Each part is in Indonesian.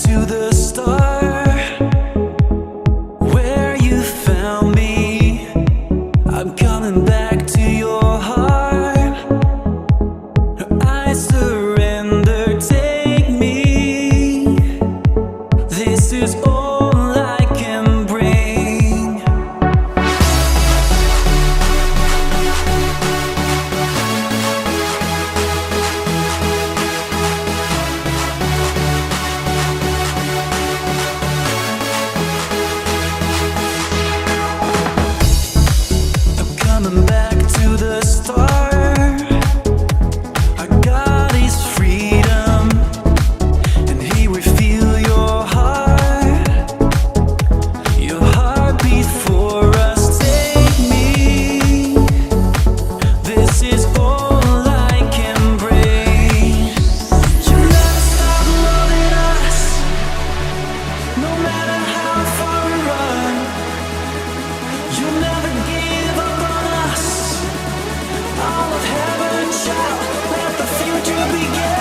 to the start where you found me. I'm coming back to your heart. I surrender, take me. This is all I can bring. I'm coming back to the start. Our God is freedom, and He will feel your heart. Your heartbeat for us, take me. This is all I can bring. You never stop loving us, no matter how far we run. You'll never give up on us. All of heaven shall let the future begin.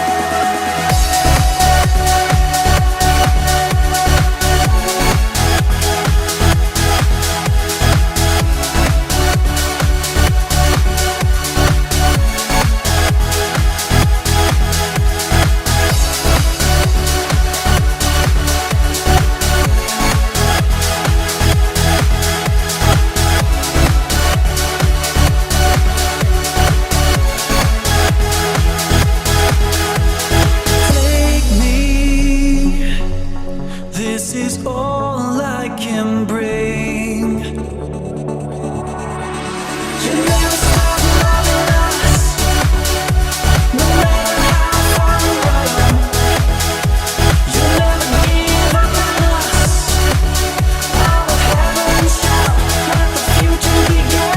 Take me. This is all I can bring. You never stop loving us, no matter how far we run. You'll never give up on us. All of heaven shall let the future begin.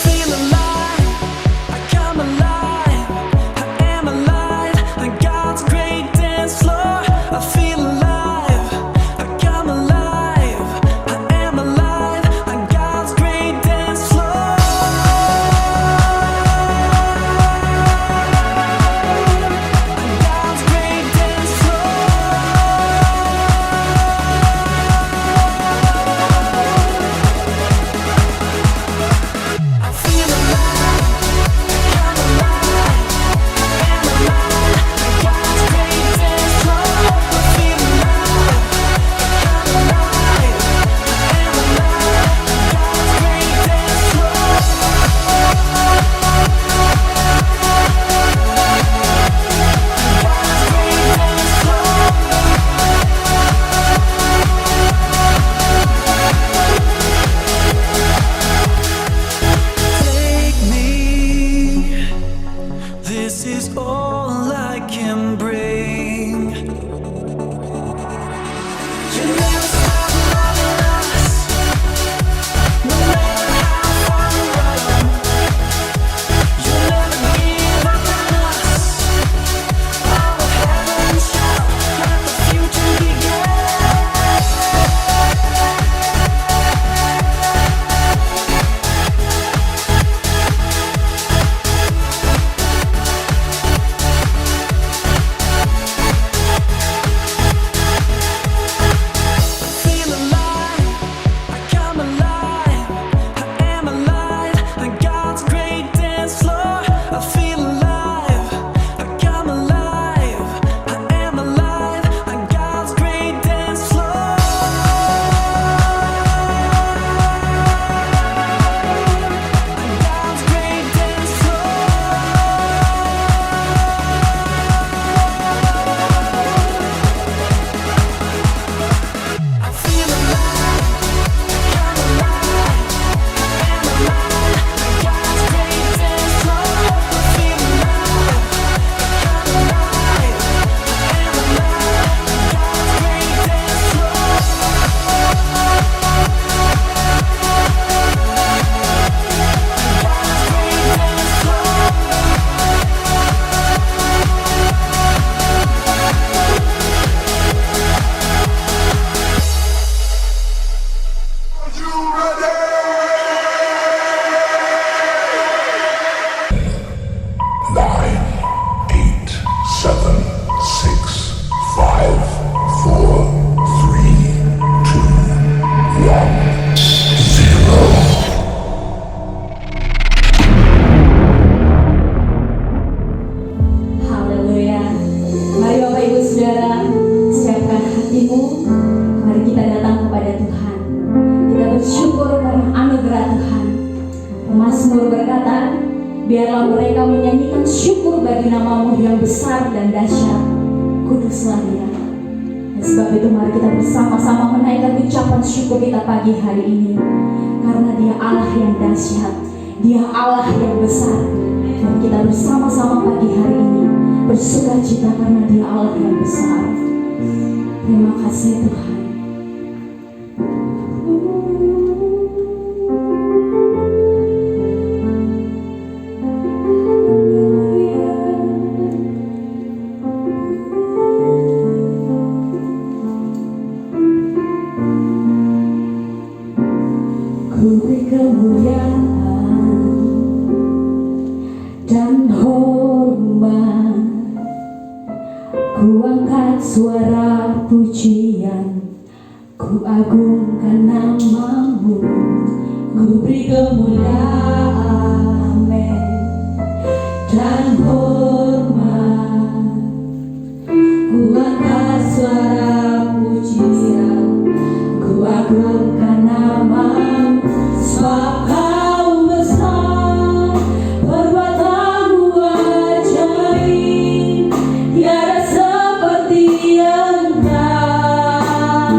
Feel alive, I come alive, I am alive on God's great dance floor. I feel alive, I come alive, I am alive on God's great dance floor. On God's great dance floor. I feel alive, come alive, am alive on God's great dance floor. I feel alive, come alive, am alive on God's great dance floor. God's great dance floor. Take me. This is all I can bring. You never stop loving us, no matter how far we run. You'll never give up on us. All of heaven shall let the future begin. puji-pujimu, mari kita datang kepada Tuhan. Kita bersyukur karena anugerah Tuhan. Mazmur berkata, biarlah mereka menyanyikan syukur bagi namamu yang besar dan dahsyat. Kuduslah Dia. Dan sebab itu mari kita bersama-sama menaikkan ucapan syukur kita pagi hari ini. Karena Dia Allah yang dahsyat, Dia Allah yang besar. Dan kita bersama-sama pagi hari ini bersukacita karena Dia Allah yang besar. Terima kasih Tuhan. Ku beri kemuliaan dan hormat, ku angkat suara pujian, ku agungkan namamu. Ku beri kemuliaan dan hormat, ku angkat suara pujian, ku agungkan namamu. Sebab Kau besar, perbuatanmu ajaib, tiada seperti Engkau,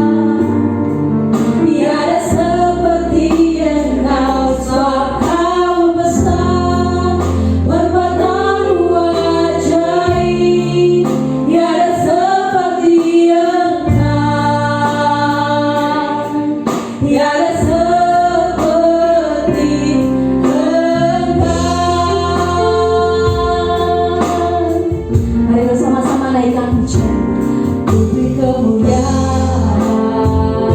tiada seperti Engkau. Sebab Kau besar, perbuatanmu ajaib, tiada seperti Engkau, tiada seperti Mari bersama-sama naikkan pujian. Ku beri kemuliaan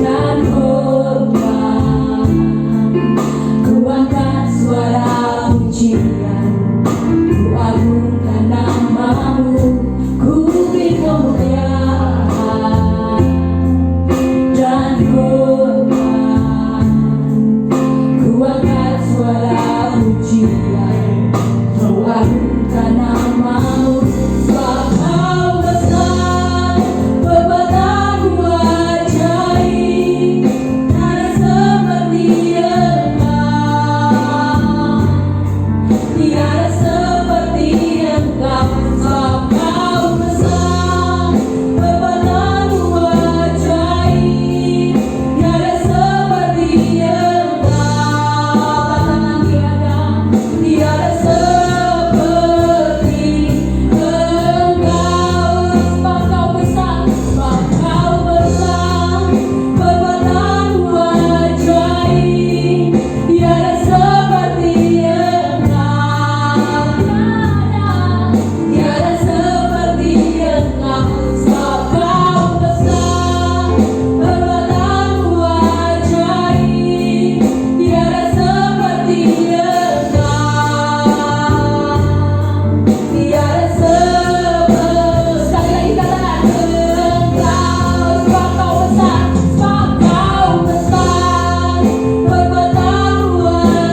dan hormat, ku angkat suara pujian, ku agungkan namamu. Ku beri kemuliaan dan hormat, ku angkat suara pujian, ku agungkan namamu. Sebab Kau besar, perbuatanmu ajaib, tiada seperti Engkau, tiada seperti Engkau. Sebab Kau besar, perbuatanmu ajaib, tiada seperti Engkau. Katakan tiada seperti Engkau. Sebab Kau besar, sebab Kau besar, perbuatanmu ajaib, tiada seperti Engkau, tiada seperti Engkau. Sebab Kau besar, perbuatanmu ajaib, tiada seperti Engkau, tiada seperti. Sekali lagi katakan Engkau. Sebab Kau besar, sebab Kau besar, perbuatanmu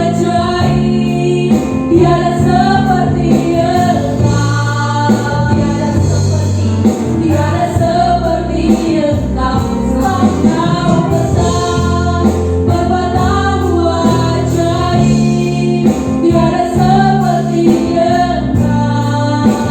ajaib, tiada seperti Engkau, tiada seperti Engkau. Sebab Kau besar, perbuatanmu ajaib, tiada seperti Engkau,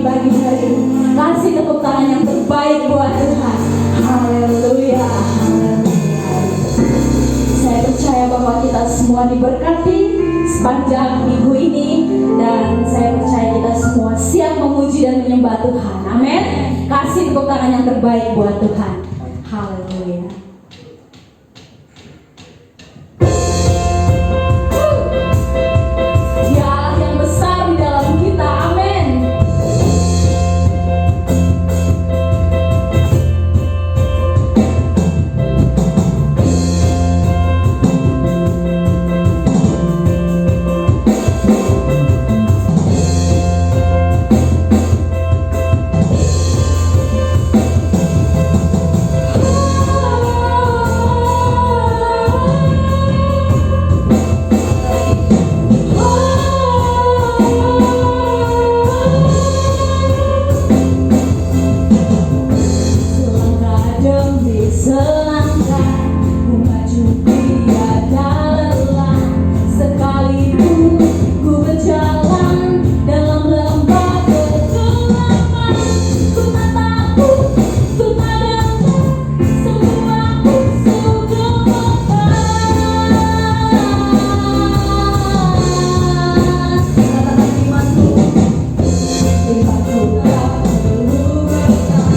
di pagi hari ini. Kasih tepuk tangan yang terbaik buat Tuhan. Haleluya, haleluya. Saya percaya bahwa kita semua diberkati sepanjang minggu ini, dan saya percaya kita semua siap memuji dan menyembah Tuhan. Amin. Kasih tepuk tangan yang terbaik buat Tuhan. Haleluya. Dia Allah yang besar di dalam kita. Amin. Selangkah demi selangkah ku maju tiada lelah, sekalipun ku berjalan dalam lembah kegelapan. Ku tak takut, ku tak gentar, semua musuh gemetar. Katakan imanku, imanku tak perlu bertanya.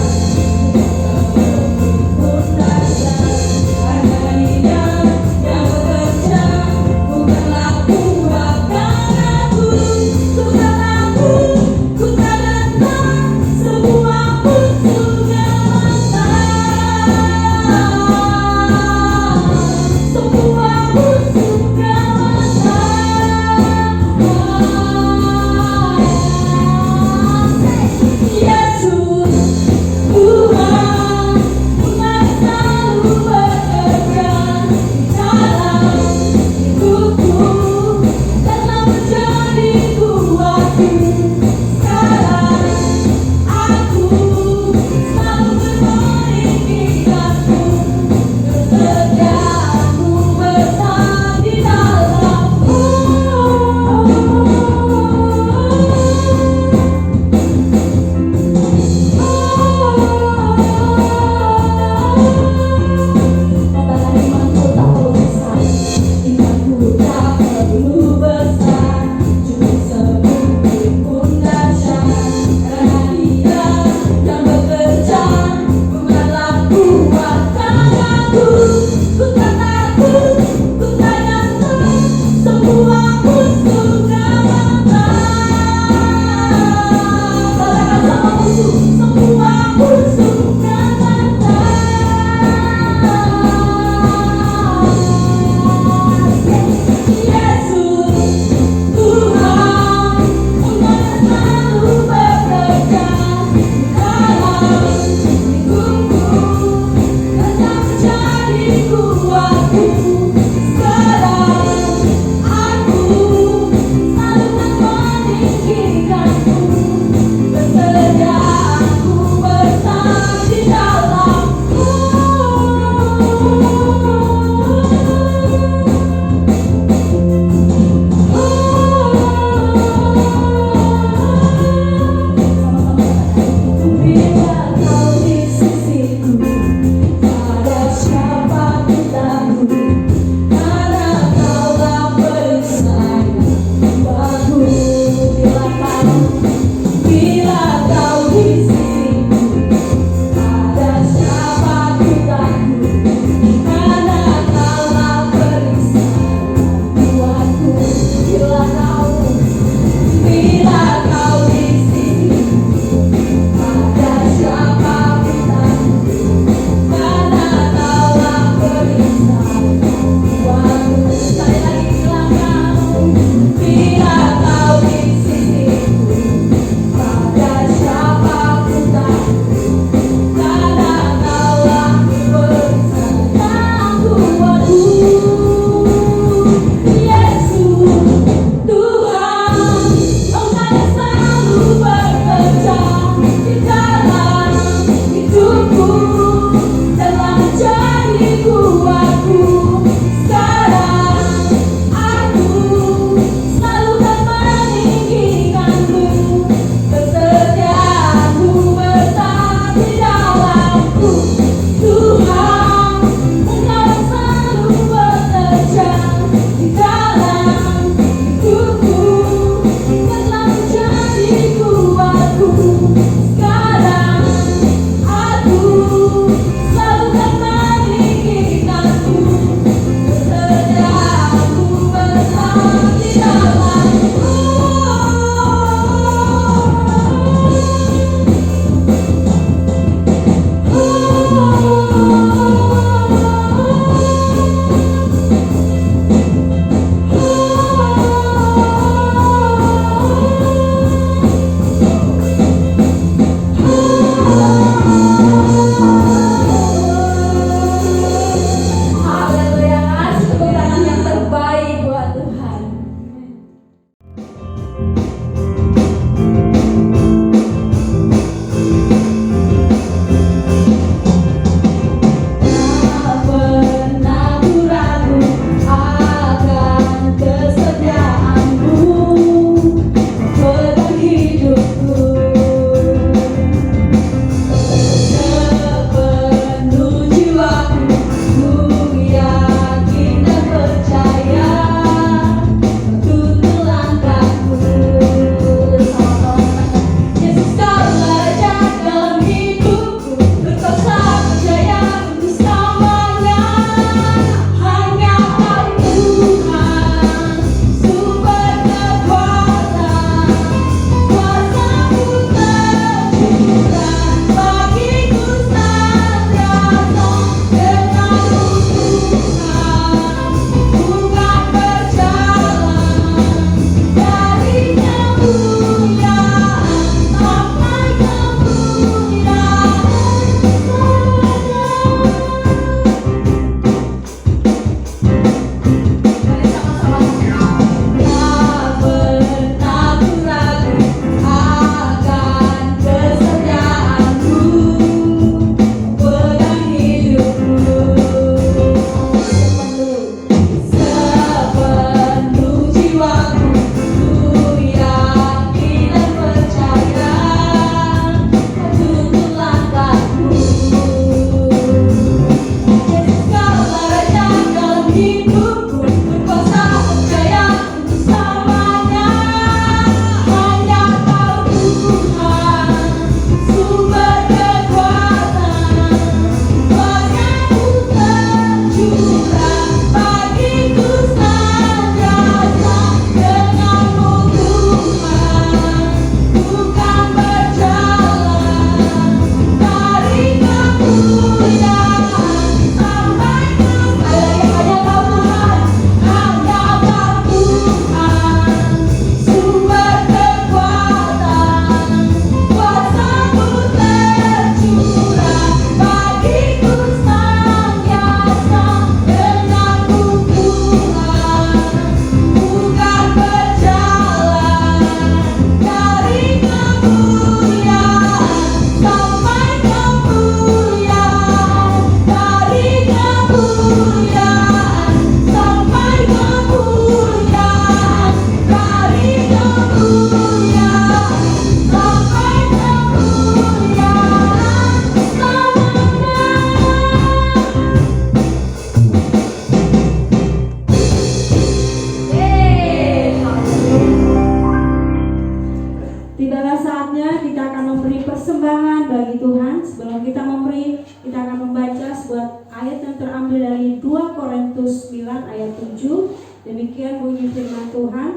sebuah ayat yang terambil dari 2 Korintus 9 ayat 7. Demikian bunyi firman Tuhan.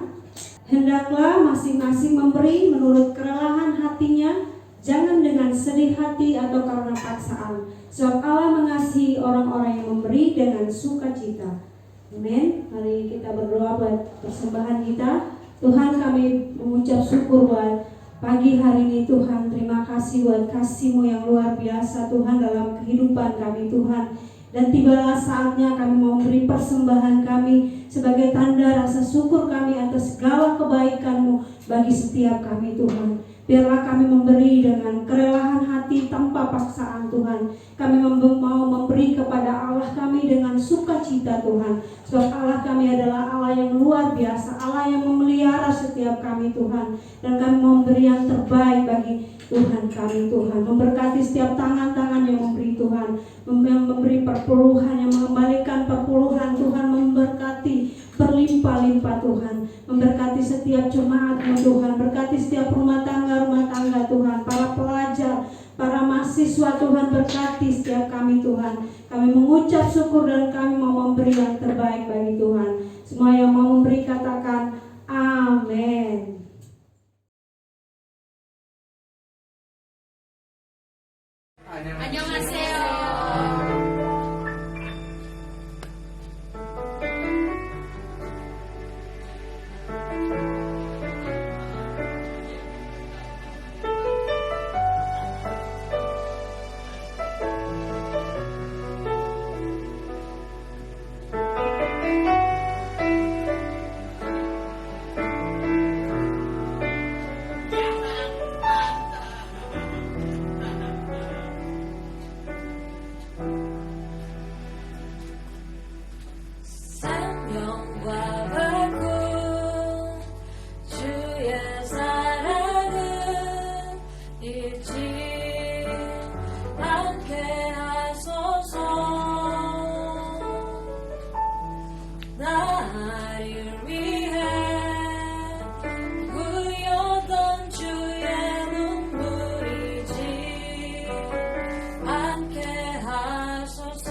Hendaklah masing-masing memberi menurut kerelahan hatinya, jangan dengan sedih hati atau karena paksaan. Sebab Allah mengasihi orang-orang yang memberi dengan sukacita. Amin. Mari kita berdoa buat persembahan kita. Tuhan, kami mengucap syukur buat pagi hari ini Tuhan. Terima kasih buat kasih-Mu yang luar biasa Tuhan dalam kehidupan kami Tuhan. Dan tibalah saatnya kami memberi persembahan kami sebagai tanda rasa syukur kami atas segala kebaikan-Mu bagi setiap kami Tuhan. Biarlah kami memberi dengan kerelaan hati tanpa paksaan Tuhan. Kami mau memberi kepada Allah kami dengan sukacita Tuhan. Sebab Allah kami adalah Allah yang luar biasa, Allah yang memelihara setiap kami Tuhan. Dan kami memberi yang terbaik bagi Tuhan kami Tuhan. Memberkati setiap tangan-tangan yang memberi Tuhan, yang memberi perpuluhan, yang mengembalikan perpuluhan Tuhan, memberkati berlimpah-limpah Tuhan. Memberkati setiap jemaat-Mu Tuhan, berkati setiap rumah tangga Tuhan, para pelajar, para mahasiswa Tuhan, berkati setiap kami Tuhan. Kami mengucap syukur dan kami mau memberi yang terbaik bagi Tuhan. Semua yang mau memberi katakan amin. 안녕하세요. 생명과 밝고 주의 사랑은 잊지 않게 하소서. 나를 위해 흘렸던 주의 눈물이지 않게 하소서.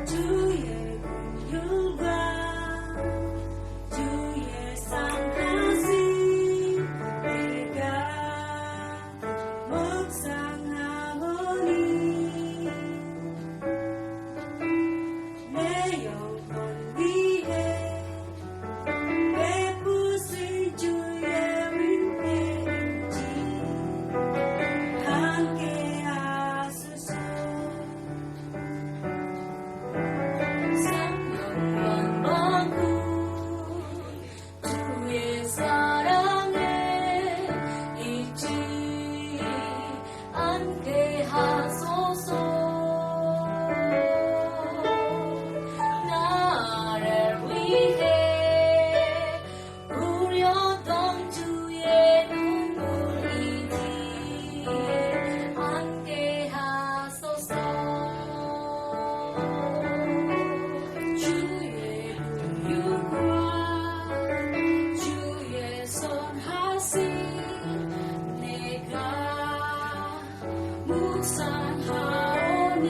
주의 긍휼과 주의 상하심 내가 묵상하오니 내 영혼 위에 베푸신 주의 은혜인지 함께 하소서. 생명만 많고 주의 사랑에 잊지 않게 하소서. 나를 위해 우렸던 주의 눈물 잊지 않게 하소서. 주의 긍휼과 주의 선하심 내가 묵상하오니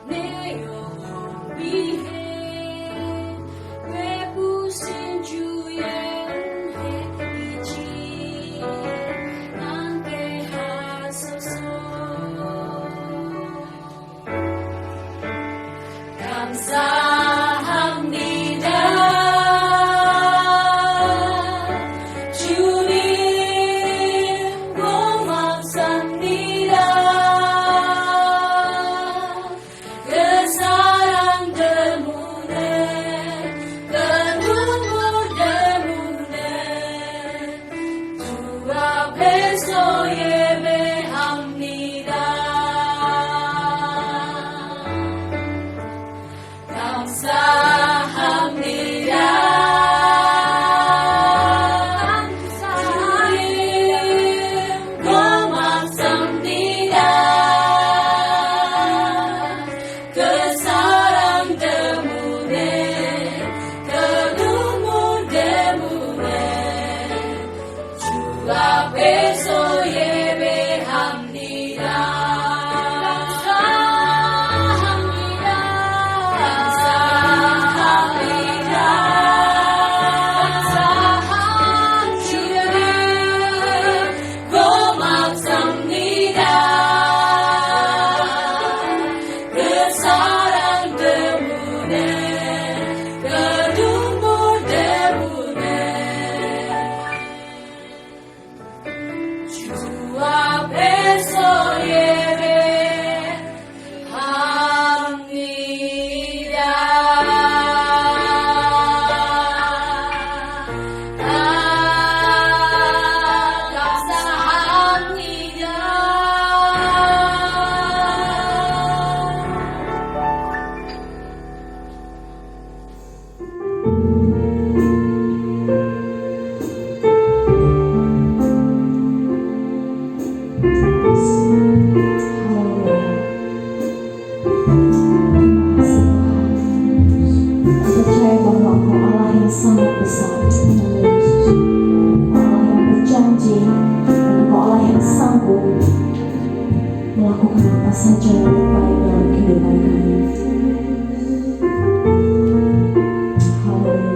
내 영혼 위에 베푸신 주의 은혜 잊지 않게 하소서. 감사합니다. 주님 고맙소. 주 앞에서 예배합니다. Percaya bahwa Engkau Allah yang sangat besar, Engkau Allah yang berjanji, dan Engkau Allah yang sanggup melakukan apa saja yang terbaik dalam kehidupan kami. Haleluya.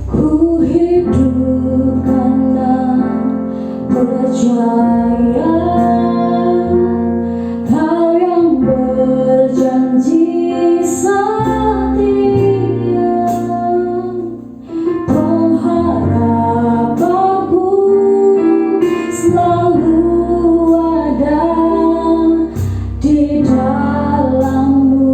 Ku hidup karena percaya Kau yang berjanji setia, pengharapanku selalu ada di dalam-Mu.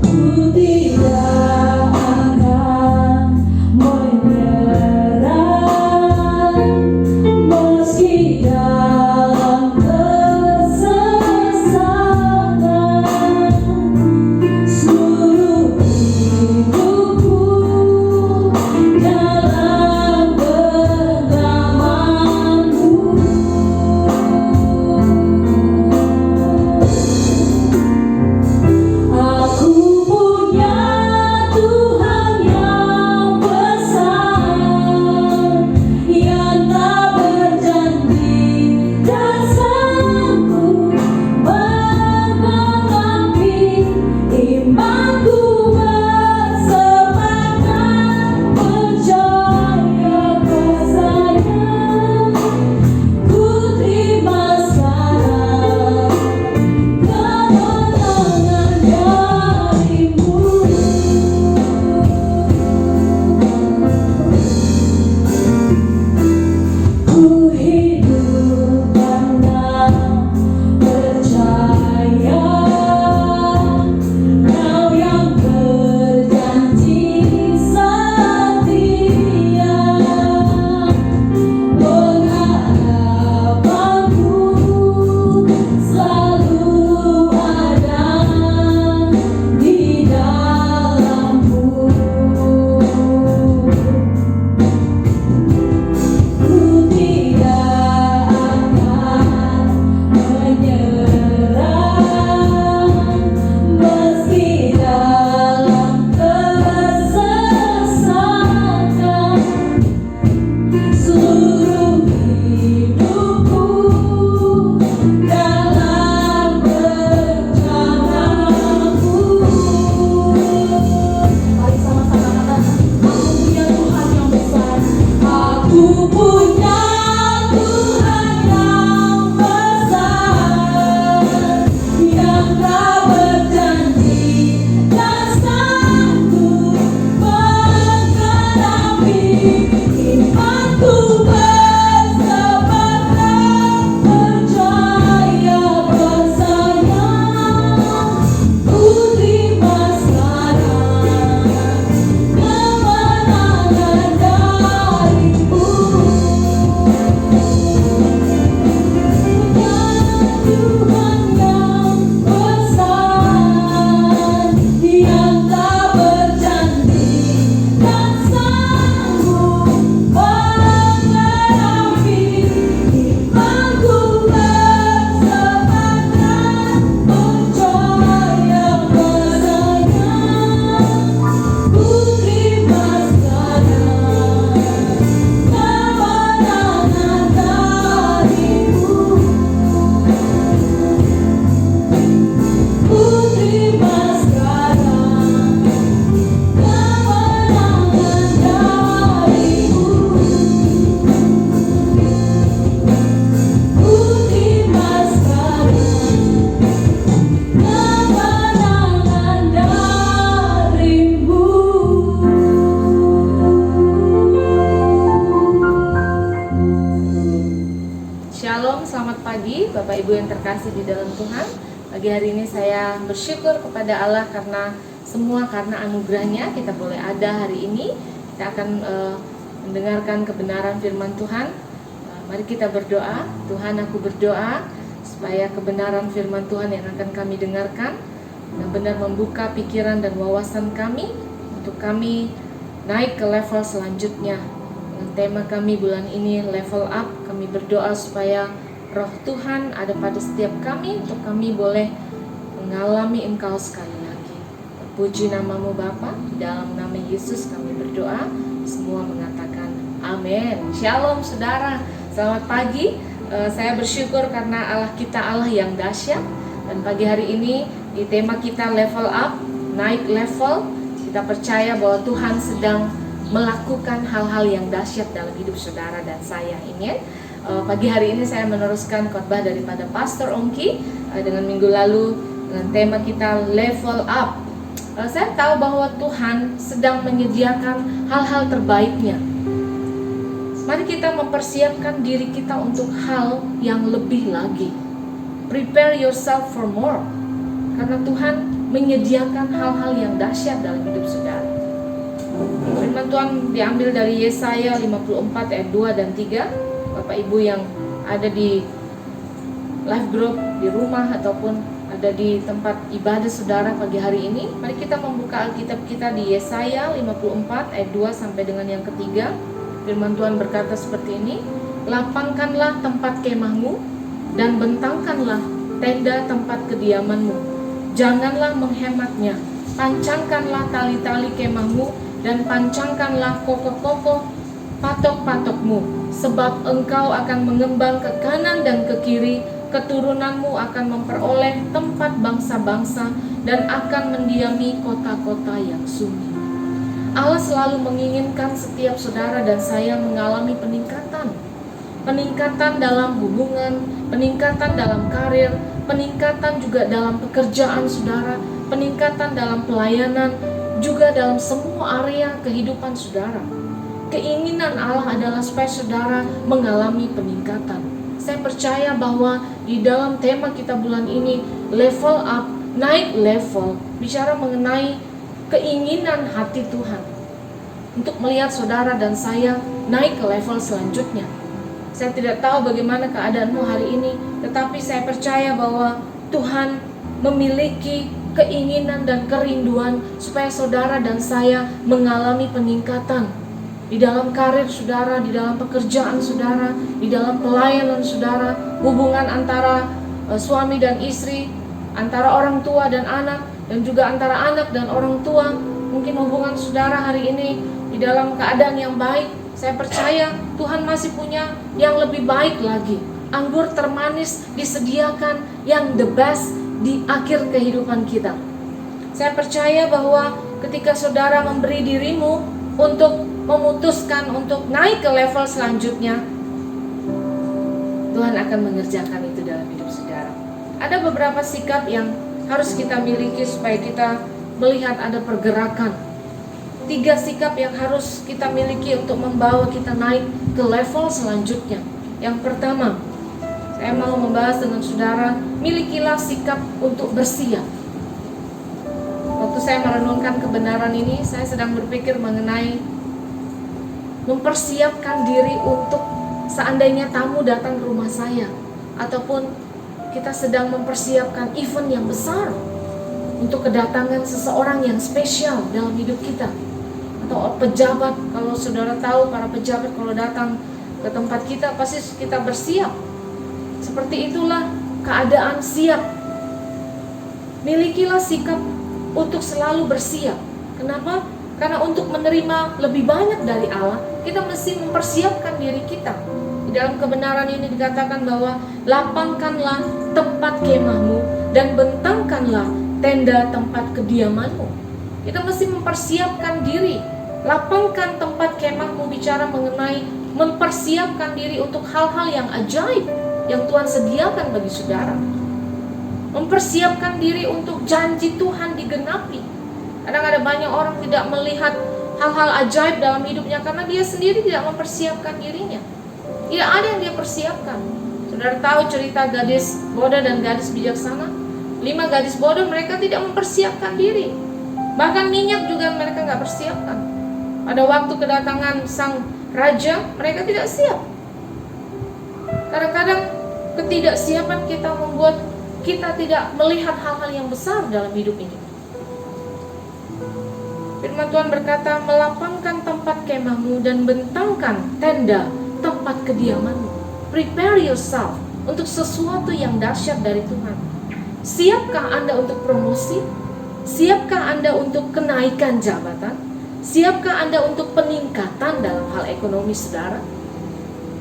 Ku tidak akan menyerah meski dalam kesesatan. Seluruh hidupku dalam genggaman-Mu. Aku punya Tuhan yang besar, yang tak berjanji dan sanggup melengkapi imanku bersemangat percaya kepadanya. Ku terima sekarang kemenangan dari-Mu. Ku hidup karena percaya Kau yang berjanji setia, pengharapanku selalu ada di dalam-Mu. Ku tidak akan menyerah meski dalam kesesatan. Seluruh hidupku dalam rencana-Mu. Mari sama-sama katakan, aku punya Tuhan yang besar. Aku punya Tuhan yang besar, yang tak berjanji dan sanggup menggenapi imanku bersemangat percaya bersayang. Ku terima sekarang kemenangan dari-Mu. Tuhan yang besar, yang tak berjanji dan sanggup menggenapi imanku bersemangat percaya bersayang. Ku terima sekarang kemenangan dari-Mu. kasih di dalam Tuhan. Pagi hari ini saya bersyukur kepada Allah karena anugerahnya kita boleh ada hari ini. Kita akan mendengarkan kebenaran firman Tuhan. Mari kita berdoa. Tuhan, aku berdoa supaya kebenaran firman Tuhan yang akan kami dengarkan benar-benar membuka pikiran dan wawasan kami untuk kami naik ke level selanjutnya. Dengan tema kami bulan ini, level up, kami berdoa supaya Roh Tuhan ada pada setiap kami untuk kami boleh mengalami Engkau sekali lagi. Terpuji namamu Bapa, di dalam nama Yesus kami berdoa. Semua mengatakan amin. Shalom saudara, selamat pagi. Saya bersyukur karena Allah kita Allah yang dahsyat. Dan pagi hari ini di tema kita level up, naik level. Kita percaya bahwa Tuhan sedang melakukan hal-hal yang dahsyat dalam hidup saudara dan saya. Amin. Pagi hari ini saya meneruskan khotbah daripada Pastor Ongki dengan minggu lalu dengan tema kita level up. Saya tahu bahwa Tuhan sedang menyediakan hal-hal terbaiknya. Mari kita mempersiapkan diri kita untuk hal yang lebih lagi. Prepare yourself for more. Karena Tuhan menyediakan hal-hal yang dahsyat dalam hidup saudara. Firman Tuhan diambil dari Yesaya 54 ayat 2 dan 3. Bapak Ibu yang ada di live group, di rumah ataupun ada di tempat ibadah saudara pagi hari ini, mari kita membuka Alkitab kita di Yesaya 54 ayat 2 sampai dengan yang ketiga. Firman Tuhan berkata seperti ini, lapangkanlah tempat kemahmu dan bentangkanlah tenda tempat kediamanmu. Janganlah menghematnya, pancangkanlah tali-tali kemahmu dan pancangkanlah kokoh-kokoh patok-patokmu. Sebab engkau akan mengembang ke kanan dan ke kiri, keturunanmu akan memperoleh tempat bangsa-bangsa dan akan mendiami kota-kota yang sunyi. Allah selalu menginginkan setiap saudara dan saya mengalami peningkatan. Peningkatan dalam hubungan, peningkatan dalam karir, peningkatan juga dalam pekerjaan saudara, peningkatan dalam pelayanan, juga dalam semua area kehidupan saudara. Keinginan Allah adalah supaya saudara mengalami peningkatan. Saya percaya bahwa di dalam tema kita bulan ini, level up, naik level, bicara mengenai keinginan hati Tuhan untuk melihat saudara dan saya naik ke level selanjutnya. Saya tidak tahu bagaimana keadaanmu hari ini, tetapi saya percaya bahwa Tuhan memiliki keinginan dan kerinduan supaya saudara dan saya mengalami peningkatan di dalam karir saudara, di dalam pekerjaan saudara, di dalam pelayanan saudara, hubungan antara suami dan istri, antara orang tua dan anak, dan juga antara anak dan orang tua. Mungkin hubungan saudara hari ini di dalam keadaan yang baik. Saya percaya Tuhan masih punya yang lebih baik lagi. Anggur termanis disediakan yang the best di akhir kehidupan kita. Saya percaya bahwa ketika saudara memberi dirimu untuk memutuskan untuk naik ke level selanjutnya, Tuhan akan mengerjakan itu dalam hidup saudara. Ada beberapa sikap yang harus kita miliki supaya kita melihat ada pergerakan. 3 sikap yang harus kita miliki untuk membawa kita naik ke level selanjutnya. Yang pertama, saya mau membahas dengan saudara, milikilah sikap untuk bersiap. Waktu saya merenungkan kebenaran ini, saya sedang berpikir mengenai mempersiapkan diri untuk seandainya tamu datang ke rumah saya, ataupun kita sedang mempersiapkan event yang besar untuk kedatangan seseorang yang spesial dalam hidup kita, atau pejabat. Kalau saudara tahu, para pejabat kalau datang ke tempat kita pasti kita bersiap. Seperti itulah keadaan siap. Milikilah sikap untuk selalu bersiap. Kenapa? Karena untuk menerima lebih banyak dari Allah, kita mesti mempersiapkan diri kita. Di dalam kebenaran ini dikatakan bahwa lapangkanlah tempat kemahmu dan bentangkanlah tenda tempat kediamanmu. Kita mesti mempersiapkan diri. Lapangkan tempat kemahmu bicara mengenai mempersiapkan diri untuk hal-hal yang ajaib yang Tuhan sediakan bagi saudara. Mempersiapkan diri untuk janji Tuhan digenapi. Kadang ada banyak orang tidak melihat hal-hal ajaib dalam hidupnya karena dia sendiri tidak mempersiapkan dirinya. Tidak ada yang dia persiapkan. Saudara tahu cerita gadis bodoh dan gadis bijaksana? 5 gadis bodoh mereka tidak mempersiapkan diri. Bahkan minyak juga mereka nggak persiapkan. Pada waktu kedatangan sang raja, mereka tidak siap. Kadang-kadang ketidaksiapan kita membuat kita tidak melihat hal-hal yang besar dalam hidup ini. Firman Tuhan berkata, melapangkan tempat kemahmu dan bentangkan tenda tempat kediamanmu. Prepare yourself untuk sesuatu yang dahsyat dari Tuhan. Siapkah Anda untuk promosi? Siapkah Anda untuk kenaikan jabatan? Siapkah Anda untuk peningkatan dalam hal ekonomi saudara?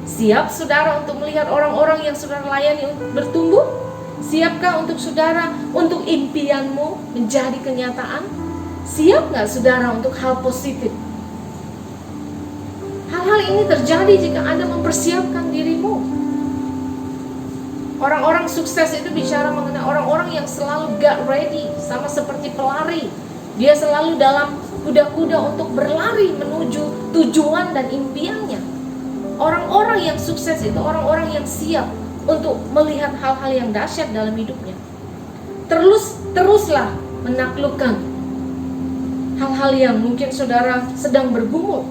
Siap saudara untuk melihat orang-orang yang saudara layani bertumbuh? Siapkah untuk saudara untuk impianmu menjadi kenyataan? Siap nggak saudara untuk hal positif? Hal-hal ini terjadi jika Anda mempersiapkan dirimu. Orang-orang sukses itu bicara mengenai orang-orang yang selalu got ready, sama seperti pelari. Dia selalu dalam kuda-kuda untuk berlari menuju tujuan dan impiannya. Orang-orang yang sukses itu orang-orang yang siap untuk melihat hal-hal yang dahsyat dalam hidupnya. Teruslah menaklukkan hal-hal yang mungkin saudara sedang bergumul.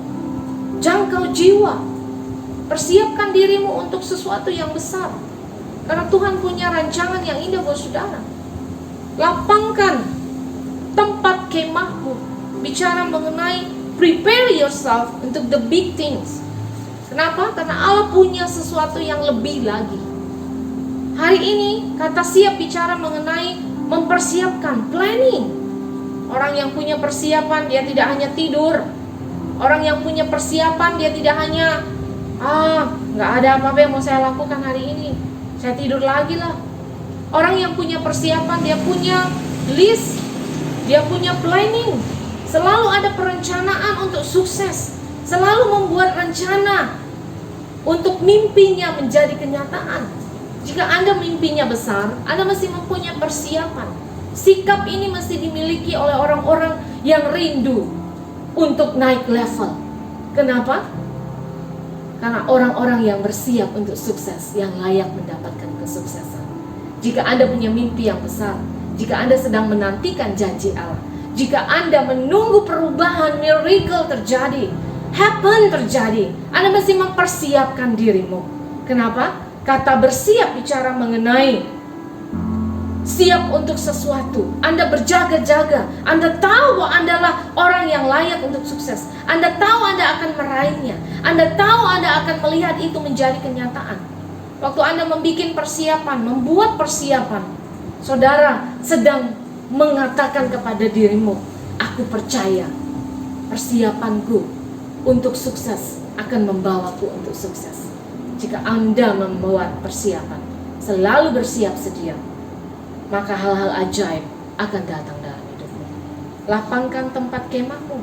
Jangkau jiwa. Persiapkan dirimu untuk sesuatu yang besar. Karena Tuhan punya rancangan yang indah buat saudara. Lapangkan tempat kemahmu. Bicara mengenai prepare yourself untuk the big things. Kenapa? Karena Allah punya sesuatu yang lebih lagi. Hari ini kata siap bicara mengenai mempersiapkan, planning. Orang yang punya persiapan dia tidak hanya tidur. Orang yang punya persiapan dia tidak hanya nggak ada apa-apa yang mau saya lakukan hari ini, saya tidur lagi lah. Orang yang punya persiapan dia punya list, dia punya planning. Selalu ada perencanaan untuk sukses. Selalu membuat rencana untuk mimpinya menjadi kenyataan. Jika Anda mimpinya besar, Anda mesti mempunyai persiapan. Sikap ini mesti dimiliki oleh orang-orang yang rindu untuk naik level. Kenapa? Karena orang-orang yang bersiap untuk sukses, yang layak mendapatkan kesuksesan. Jika Anda punya mimpi yang besar, jika Anda sedang menantikan janji Allah, jika Anda menunggu perubahan, miracle terjadi, happen terjadi, Anda mesti mempersiapkan dirimu. Kenapa? Kata bersiap bicara mengenai siap untuk sesuatu. Anda berjaga-jaga. Anda tahu bahwa Anda adalah orang yang layak untuk sukses. Anda tahu Anda akan meraihnya. Anda tahu Anda akan melihat itu menjadi kenyataan. Waktu Anda membuat persiapan, membuat persiapan, saudara sedang mengatakan kepada dirimu, aku percaya persiapanku untuk sukses akan membawaku untuk sukses. Jika Anda membuat persiapan, selalu bersiap sedia, maka hal-hal ajaib akan datang dalam hidupmu. Lapangkan tempat kemahmu.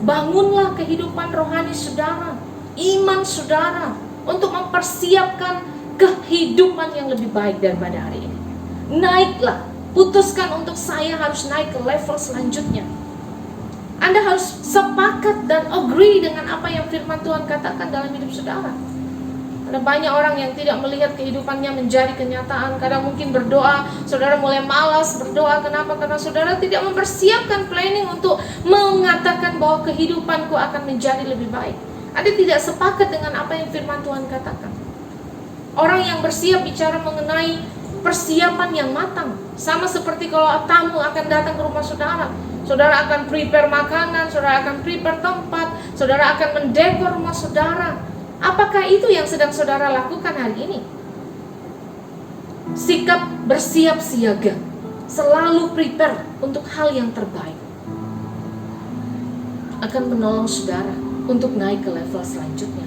Bangunlah kehidupan rohani saudara, iman saudara, untuk mempersiapkan kehidupan yang lebih baik daripada hari ini. Naiklah, putuskan untuk saya harus naik ke level selanjutnya. Anda harus sepakat dan agree dengan apa yang firman Tuhan katakan dalam hidup saudara. Ada banyak orang yang tidak melihat kehidupannya menjadi kenyataan. Kadang mungkin berdoa, saudara mulai malas berdoa. Kenapa? Karena saudara tidak mempersiapkan planning untuk mengatakan bahwa kehidupanku akan menjadi lebih baik. Anda tidak sepakat dengan apa yang firman Tuhan katakan. Orang yang bersiap bicara mengenai persiapan yang matang. Sama seperti kalau tamu akan datang ke rumah saudara. Saudara akan prepare makanan, saudara akan prepare tempat, saudara akan mendekor rumah saudara. Apakah itu yang sedang saudara lakukan hari ini? Sikap bersiap siaga, selalu prepare untuk hal yang terbaik, akan menolong saudara untuk naik ke level selanjutnya.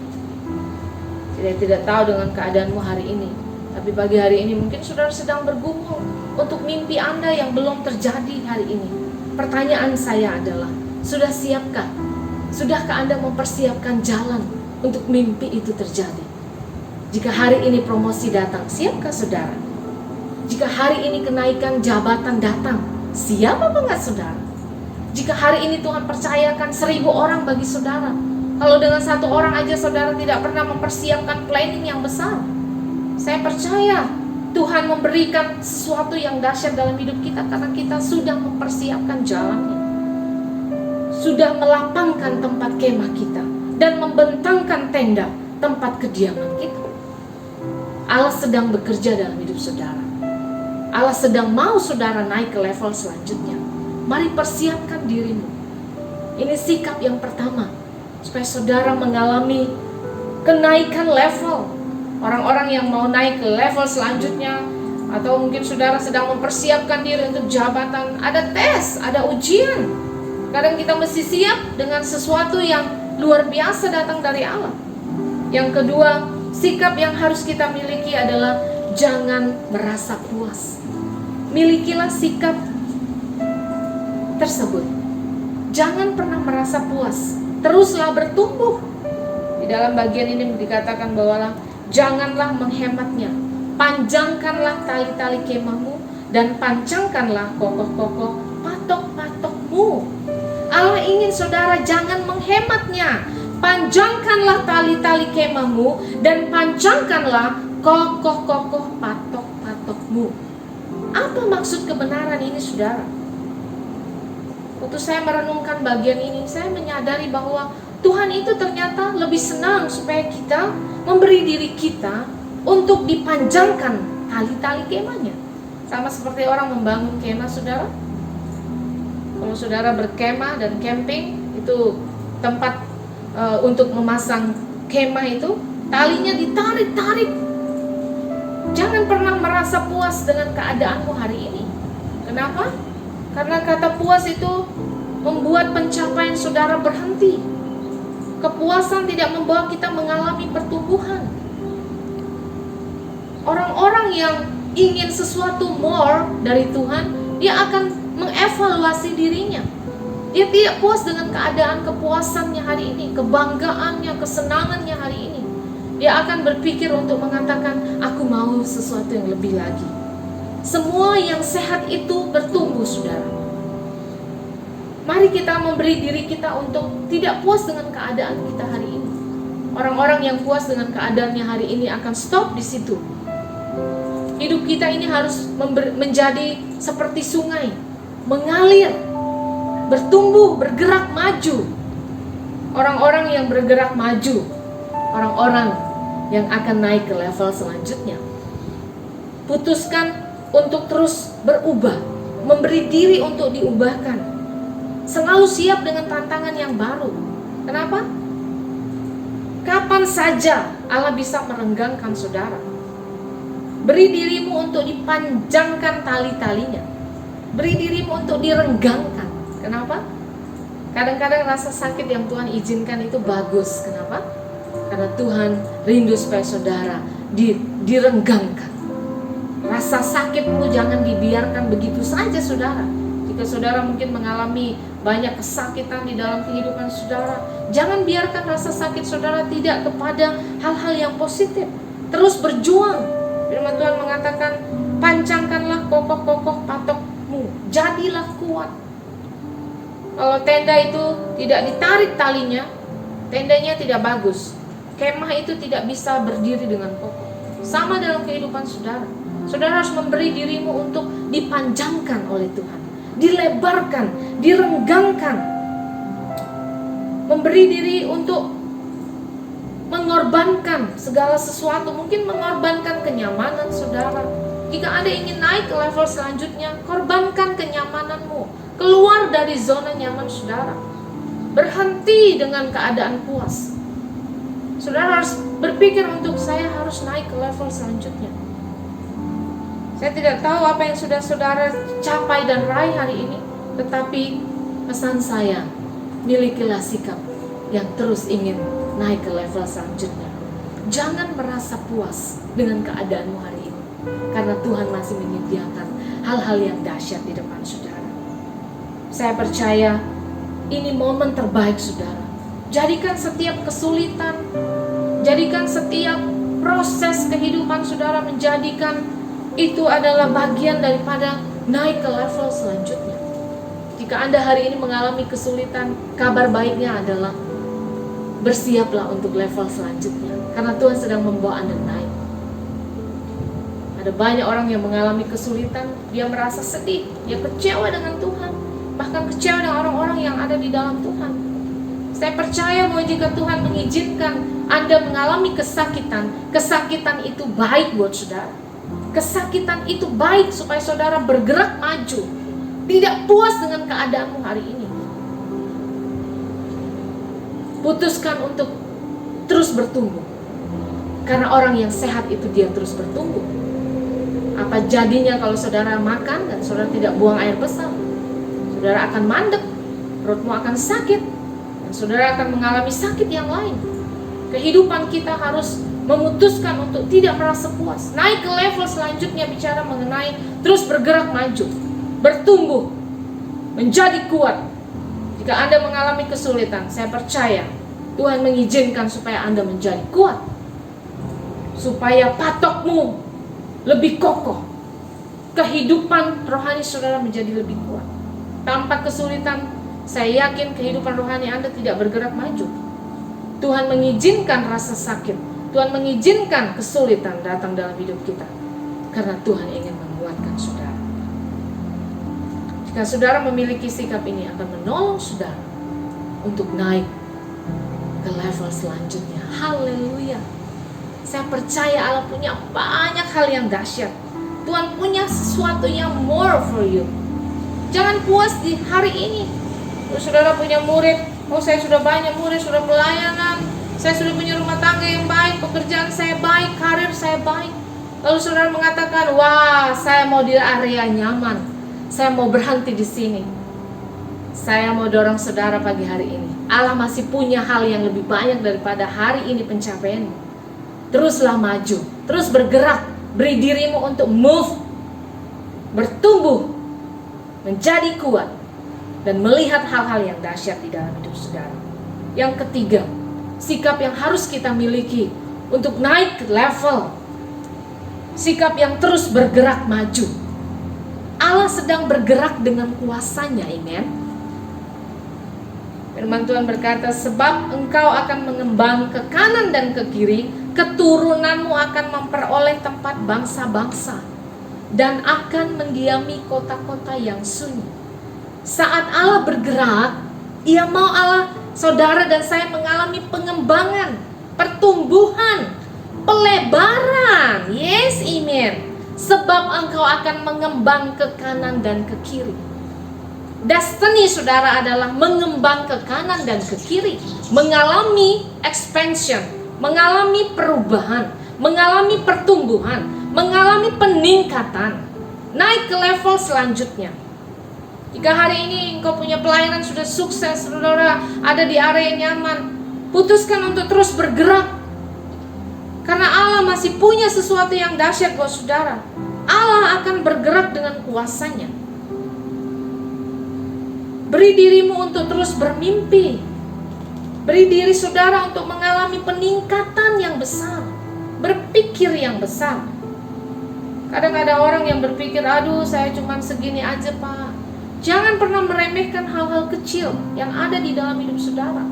Saya tidak tahu dengan keadaanmu hari ini, tapi pagi hari ini mungkin saudara sedang bergumul untuk mimpi Anda yang belum terjadi hari ini. Pertanyaan saya adalah, sudah siapkah? Sudahkah Anda mempersiapkan jalan untuk mimpi itu terjadi? Jika hari ini promosi datang, siapkah saudara? Jika hari ini kenaikan jabatan datang, siap apa enggak saudara? Jika hari ini Tuhan percayakan 1000 orang bagi saudara, kalau dengan 1 orang aja saudara tidak pernah mempersiapkan planning yang besar, Saya percaya Tuhan memberikan sesuatu yang dahsyat dalam hidup kita karena kita sudah mempersiapkan jalannya, sudah melapangkan tempat kemah kita dan membentangkan tenda tempat kediaman kita. Allah sedang bekerja dalam hidup saudara. Allah sedang mau saudara naik ke level selanjutnya. Mari persiapkan dirimu. Ini sikap yang pertama, supaya saudara mengalami kenaikan level. Orang-orang yang mau naik ke level selanjutnya, atau mungkin saudara sedang mempersiapkan diri untuk jabatan, ada tes, ada ujian. Kadang kita mesti siap dengan sesuatu yang luar biasa datang dari Allah. Yang kedua, sikap yang harus kita miliki adalah jangan merasa puas. Milikilah sikap tersebut. Jangan pernah merasa puas. Teruslah bertumbuh. Di dalam bagian ini dikatakan bahwa janganlah menghematnya. Panjangkanlah tali-tali kemahmu dan pancangkanlah kokoh-kokoh patok-patokmu. Allah ingin saudara jangan menghematnya. Panjangkanlah tali-tali kemahmu dan pancangkanlah kokoh-kokoh patok-patokmu. Apa maksud kebenaran ini saudara? Waktu saya merenungkan bagian ini, saya menyadari bahwa Tuhan itu ternyata lebih senang supaya kita memberi diri kita untuk dipanjangkan tali-tali kemahnya. Sama seperti orang membangun kemah saudara. Kalau saudara berkemah dan camping, itu tempat untuk memasang kemah itu, talinya ditarik-tarik. Jangan pernah merasa puas dengan keadaanmu hari ini. Kenapa? Karena kata puas itu membuat pencapaian saudara berhenti. Kepuasan tidak membawa kita mengalami pertumbuhan. Orang-orang yang ingin sesuatu more dari Tuhan, dia akan mengevaluasi dirinya. Dia tidak puas dengan keadaan kepuasannya hari ini, kebanggaannya, kesenangannya hari ini. Dia akan berpikir untuk mengatakan, aku mau sesuatu yang lebih lagi. Semua yang sehat itu bertumbuh saudara. Mari kita memberi diri kita untuk tidak puas dengan keadaan kita hari ini. Orang-orang yang puas dengan keadaannya hari ini akan stop di situ. Hidup kita ini harus menjadi seperti sungai, mengalir, bertumbuh, bergerak maju. Orang-orang yang bergerak maju, orang-orang yang akan naik ke level selanjutnya. Putuskan untuk terus berubah, memberi diri untuk diubahkan. Selalu siap dengan tantangan yang baru. Kenapa? Kapan saja Allah bisa merenggangkan saudara. Beri dirimu untuk dipanjangkan tali-talinya. Beri dirimu untuk direnggangkan. Kenapa? Kadang-kadang rasa sakit yang Tuhan izinkan itu bagus. Kenapa? Karena Tuhan rindu supaya saudara direnggangkan. Rasa sakitmu jangan dibiarkan begitu saja saudara. Jika saudara mungkin mengalami banyak kesakitan di dalam kehidupan saudara, jangan biarkan rasa sakit saudara tidak kepada hal-hal yang positif. Terus berjuang. Firman Tuhan mengatakan, pancangkanlah kokoh-kokoh patokmu, jadilah kuat. Kalau tenda itu tidak ditarik talinya, tendanya tidak bagus. Kemah itu tidak bisa berdiri dengan kokoh. Sama dalam kehidupan saudara. Saudara harus memberi dirimu untuk dipanjangkan oleh Tuhan, dilebarkan, direnggangkan. Memberi diri untuk mengorbankan segala sesuatu. Mungkin mengorbankan kenyamanan saudara. Jika Anda ingin naik ke level selanjutnya, korbankan kenyamananmu. Keluar dari zona nyaman saudara. Berhenti dengan keadaan puas. Saudara harus berpikir untuk saya harus naik ke level selanjutnya. Saya tidak tahu apa yang sudah saudara capai dan raih hari ini, tetapi pesan saya, milikilah sikap yang terus ingin naik ke level selanjutnya. Jangan merasa puas dengan keadaanmu hari ini, karena Tuhan masih menyediakan hal-hal yang dahsyat di depan saudara. Saya percaya ini momen terbaik saudara. Jadikan setiap kesulitan, jadikan setiap proses kehidupan saudara, menjadikan itu adalah bagian daripada naik ke level selanjutnya. Jika Anda hari ini mengalami kesulitan, kabar baiknya adalah bersiaplah untuk level selanjutnya, karena Tuhan sedang membawa Anda naik. Ada banyak orang yang mengalami kesulitan, dia merasa sedih, dia kecewa dengan Tuhan, bahkan kecewa dengan orang-orang yang ada di dalam Tuhan. Saya percaya bahwa jika Tuhan mengizinkan Anda mengalami kesakitan, kesakitan itu baik buat saudara. Kesakitan itu baik supaya saudara bergerak maju, tidak puas dengan keadaanmu hari ini. Putuskan untuk terus bertumbuh, karena orang yang sehat itu dia terus bertumbuh. Apa jadinya kalau saudara makan dan saudara tidak buang air besar? Saudara akan mandek, perutmu akan sakit, dan saudara akan mengalami sakit yang lain. Kehidupan kita harus memutuskan untuk tidak merasa puas. Naik ke level selanjutnya, bicara mengenai terus bergerak maju, bertumbuh, menjadi kuat. Jika Anda mengalami kesulitan, saya percaya Tuhan mengizinkan supaya Anda menjadi kuat, supaya patokmu lebih kokoh, kehidupan rohani saudara menjadi lebih kuat. Tanpa kesulitan, saya yakin kehidupan rohani Anda tidak bergerak maju. Tuhan mengizinkan rasa sakit, Tuhan mengizinkan kesulitan datang dalam hidup kita, karena Tuhan ingin menguatkan saudara. Jika saudara memiliki sikap ini, akan menolong saudara untuk naik ke level selanjutnya. Haleluya. Saya percaya Allah punya banyak hal yang dahsyat. Tuhan punya sesuatu yang more for you. Jangan puas di hari ini. Kalau saudara punya murid, saya sudah banyak murid, sudah pelayanan, saya sudah punya rumah tangga yang baik, pekerjaan saya baik, karir saya baik. Lalu saudara mengatakan, wah, saya mau di area nyaman, saya mau berhenti di sini. Saya mau dorong saudara pagi hari ini. Allah masih punya hal yang lebih banyak daripada hari ini pencapaianmu. Teruslah maju, terus bergerak, beri dirimu untuk move, bertumbuh, menjadi kuat, dan melihat hal-hal yang dahsyat di dalam hidup saudara. Yang ketiga, sikap yang harus kita miliki untuk naik ke level, sikap yang terus bergerak maju. Allah sedang bergerak dengan kuasanya, amen. Firman Tuhan berkata, sebab engkau akan mengembang ke kanan dan ke kiri, keturunanmu akan memperoleh tempat bangsa-bangsa, dan akan mendiami kota-kota yang sunyi. Saat Allah bergerak, Ia mau saudara dan saya mengalami pengembangan, pertumbuhan, pelebaran. Yes, amen. Sebab engkau akan mengembang ke kanan dan ke kiri. Destiny saudara adalah mengembang ke kanan dan ke kiri, mengalami expansion, mengalami perubahan, mengalami pertumbuhan, mengalami peningkatan, naik ke level selanjutnya. Jika hari ini engkau punya pelayanan sudah sukses, saudara ada di area nyaman, putuskan untuk terus bergerak, karena Allah masih punya sesuatu yang dahsyat buat saudara. Allah akan bergerak dengan kuasanya. Beri dirimu untuk terus bermimpi. Beri diri saudara untuk mengalami peningkatan yang besar, berpikir yang besar. Kadang-kadang orang yang berpikir, aduh saya cuma segini aja Pak. Jangan pernah meremehkan hal-hal kecil yang ada di dalam hidup saudara.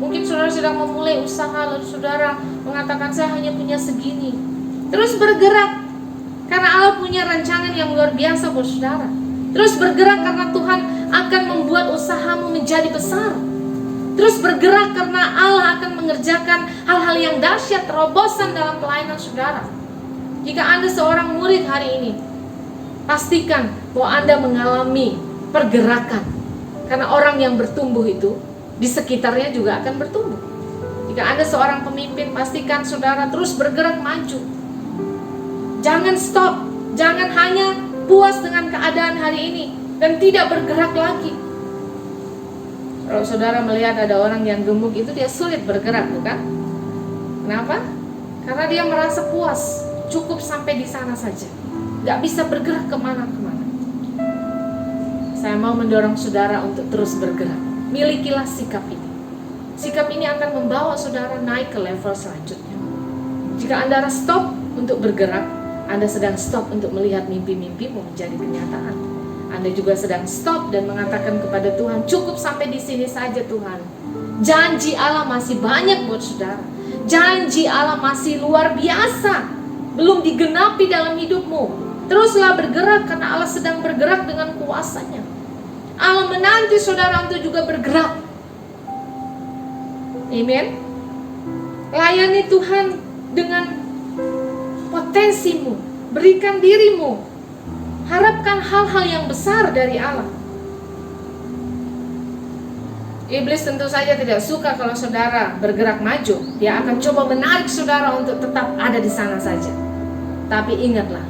Mungkin saudara sedang memulai usaha, lalu saudara mengatakan saya hanya punya segini. Terus bergerak, karena Allah punya rancangan yang luar biasa buat saudara. Terus bergerak karena Tuhan akan membuat usahamu menjadi besar. Terus bergerak karena Allah akan mengerjakan hal-hal yang dahsyat, terobosan dalam pelayanan saudara. Jika Anda seorang murid hari ini, pastikan bahwa Anda mengalami pergerakan. Karena orang yang bertumbuh itu di sekitarnya juga akan bertumbuh. Jika Anda seorang pemimpin, pastikan saudara terus bergerak maju. Jangan stop, jangan hanya puas dengan keadaan hari ini dan tidak bergerak lagi. Kalau saudara melihat ada orang yang gemuk itu, dia sulit bergerak, bukan? Kenapa? Karena dia merasa puas, cukup sampai di sana saja, gak bisa bergerak kemana-kemana. Saya mau mendorong saudara untuk terus bergerak. Milikilah sikap ini. Sikap ini akan membawa saudara naik ke level selanjutnya. Jika Anda stop untuk bergerak, Anda sedang stop untuk melihat mimpi-mimpimu menjadi kenyataan. Anda juga sedang stop dan mengatakan kepada Tuhan, cukup sampai di sini saja Tuhan. Janji Allah masih banyak buat saudara. Janji Allah masih luar biasa. belum digenapi dalam hidupmu, teruslah bergerak karena Allah sedang bergerak dengan kuasanya. Allah menanti saudara untuk juga bergerak. Amin. Layani Tuhan dengan potensimu, berikan dirimu, harapkan hal-hal yang besar dari Allah. Iblis tentu saja tidak suka kalau saudara bergerak maju. Dia akan coba menarik saudara untuk tetap ada di sana saja. Tapi ingatlah,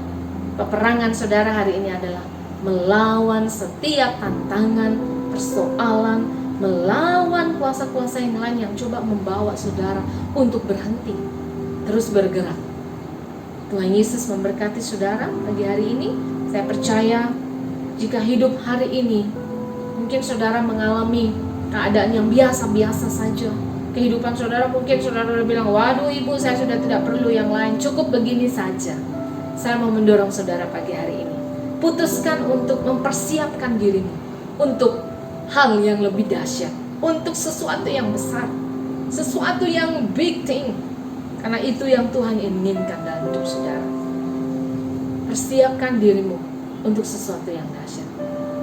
peperangan saudara hari ini adalah melawan setiap tantangan, persoalan, melawan kuasa-kuasa yang lain yang coba membawa saudara untuk berhenti, terus bergerak. Tuhan Yesus memberkati saudara pagi hari ini. Saya percaya jika hidup hari ini mungkin saudara mengalami keadaan yang biasa-biasa saja. Kehidupan saudara mungkin saudara udah bilang, waduh ibu saya sudah tidak perlu yang lain, cukup begini saja. Saya mau mendorong saudara pagi hari ini, putuskan untuk mempersiapkan dirimu untuk hal yang lebih dahsyat, untuk sesuatu yang besar, sesuatu yang big thing. Karena itu yang Tuhan inginkan dalam hidup saudara. Persiapkan dirimu untuk sesuatu yang dahsyat.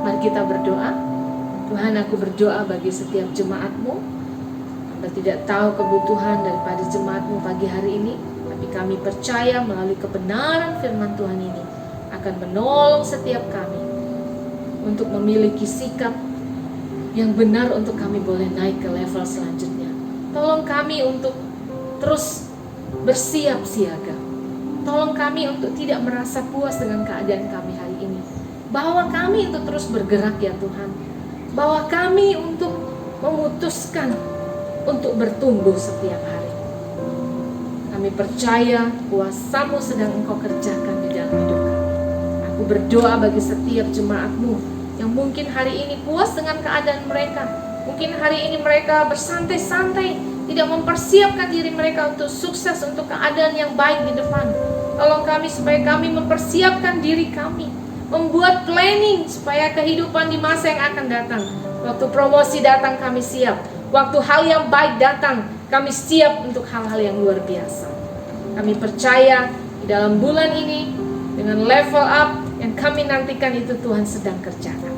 Mari kita berdoa. Tuhan, aku berdoa bagi setiap jemaat-Mu. Hamba tidak tahu kebutuhan daripada jemaat-Mu pagi hari ini, tapi kami percaya melalui kebenaran firman Tuhan ini akan menolong setiap kami untuk memiliki sikap yang benar untuk kami boleh naik ke level selanjutnya. Tolong kami untuk terus bersiap siaga. Tolong kami untuk tidak merasa puas dengan keadaan kami hari ini. Bawa kami untuk terus bergerak ya Tuhan. Bawa kami untuk memutuskan untuk bertumbuh setiap hari. Kami percaya kuasa-Mu sedang Engkau kerjakan di dalam hidup kami. Aku berdoa bagi setiap jemaat-Mu yang mungkin hari ini puas dengan keadaan mereka. Mungkin hari ini mereka bersantai-santai, tidak mempersiapkan diri mereka untuk sukses, untuk keadaan yang baik di depan. Tolong kami supaya kami mempersiapkan diri kami, membuat planning supaya kehidupan di masa yang akan datang. Waktu promosi datang kami siap, waktu hal yang baik datang kami siap untuk hal-hal yang luar biasa. Kami percaya di dalam bulan ini dengan level up yang kami nantikan itu Tuhan sedang kerjakan.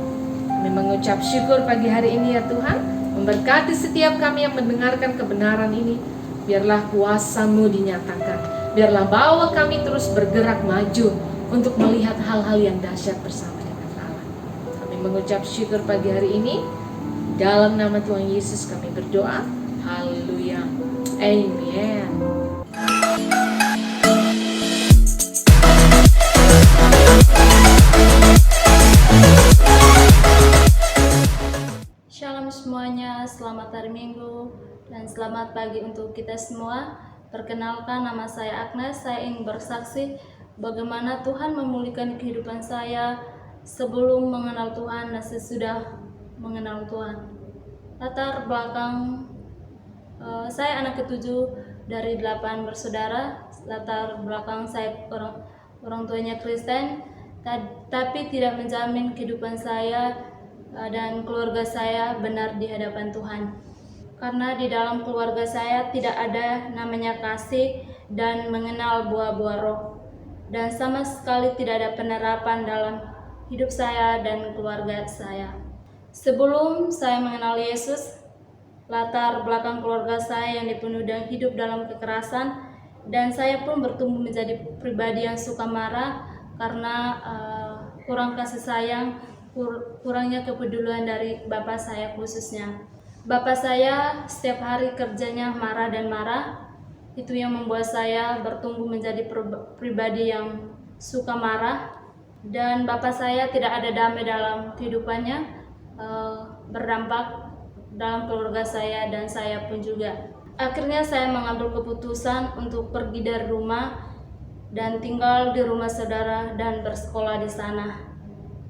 Kami mengucap syukur pagi hari ini ya Tuhan, memberkati setiap kami yang mendengarkan kebenaran ini. Biarlah kuasa-Mu dinyatakan, biarlah bawa kami terus bergerak maju untuk melihat hal-hal yang dahsyat bersama dengan Allah. Kami mengucap syukur pagi hari ini. Dalam nama Tuhan Yesus kami berdoa. Haleluya. Amen. Shalom semuanya, selamat hari Minggu dan selamat pagi untuk kita semua. Perkenalkan, nama saya Agnes. Saya ingin bersaksi bagaimana Tuhan memulihkan kehidupan saya sebelum mengenal Tuhan dan sesudah mengenal Tuhan. Latar belakang saya anak ketujuh dari 8 bersaudara. Latar belakang saya orang tuanya Kristen, tapi tidak menjamin kehidupan saya dan keluarga saya benar di hadapan Tuhan. Karena di dalam keluarga saya tidak ada namanya kasih dan mengenal buah-buah roh. Dan sama sekali tidak ada penerapan dalam hidup saya dan keluarga saya. Sebelum saya mengenal Yesus, latar belakang keluarga saya yang dipenuhi dengan hidup dalam kekerasan, dan saya pun bertumbuh menjadi pribadi yang suka marah karena kurang kasih sayang, kurangnya kepedulian dari bapak saya khususnya. Bapak saya setiap hari kerjanya marah dan marah. Itu yang membuat saya bertumbuh menjadi pribadi yang suka marah. Dan bapak saya tidak ada damai dalam kehidupannya, berdampak dalam keluarga saya dan saya pun juga. Akhirnya saya mengambil keputusan untuk pergi dari rumah dan tinggal di rumah saudara dan bersekolah di sana.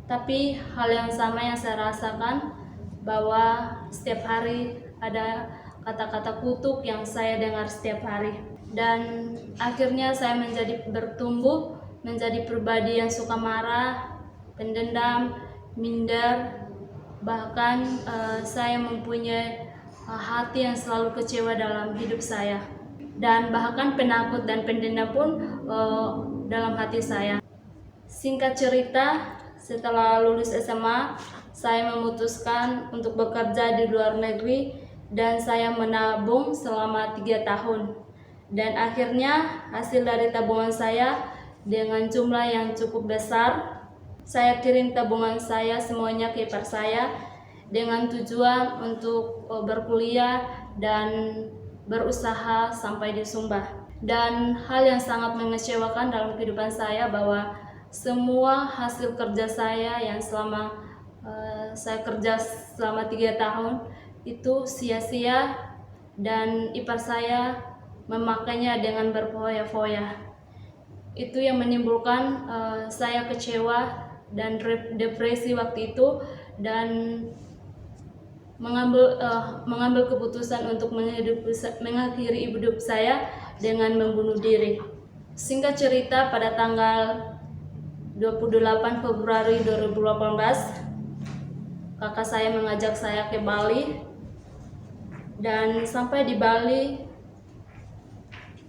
Tapi hal yang sama yang saya rasakan, bahwa setiap hari ada kata-kata kutuk yang saya dengar setiap hari. Dan akhirnya saya bertumbuh menjadi pribadi yang suka marah, pendendam, minder. Bahkan saya mempunyai hati yang selalu kecewa dalam hidup saya. dan bahkan penakut dan pendendam pun dalam hati saya. Singkat cerita, setelah lulus SMA, saya memutuskan untuk bekerja di luar negeri dan saya menabung selama 3 tahun. Dan akhirnya hasil dari tabungan saya dengan jumlah yang cukup besar, saya kirim tabungan saya semuanya ke ipar saya dengan tujuan untuk berkuliah dan berusaha sampai di Sumba. Dan hal yang sangat mengecewakan dalam kehidupan saya bahwa semua hasil kerja saya yang selama saya kerja selama 3 tahun itu sia-sia dan ipar saya memakainya dengan berfoya-foya. Itu yang menimbulkan saya kecewa dan depresi waktu itu dan mengambil keputusan untuk mengakhiri hidup saya dengan membunuh diri. Singkat cerita, pada tanggal 28 Februari 2018, kakak saya mengajak saya ke Bali, dan sampai di Bali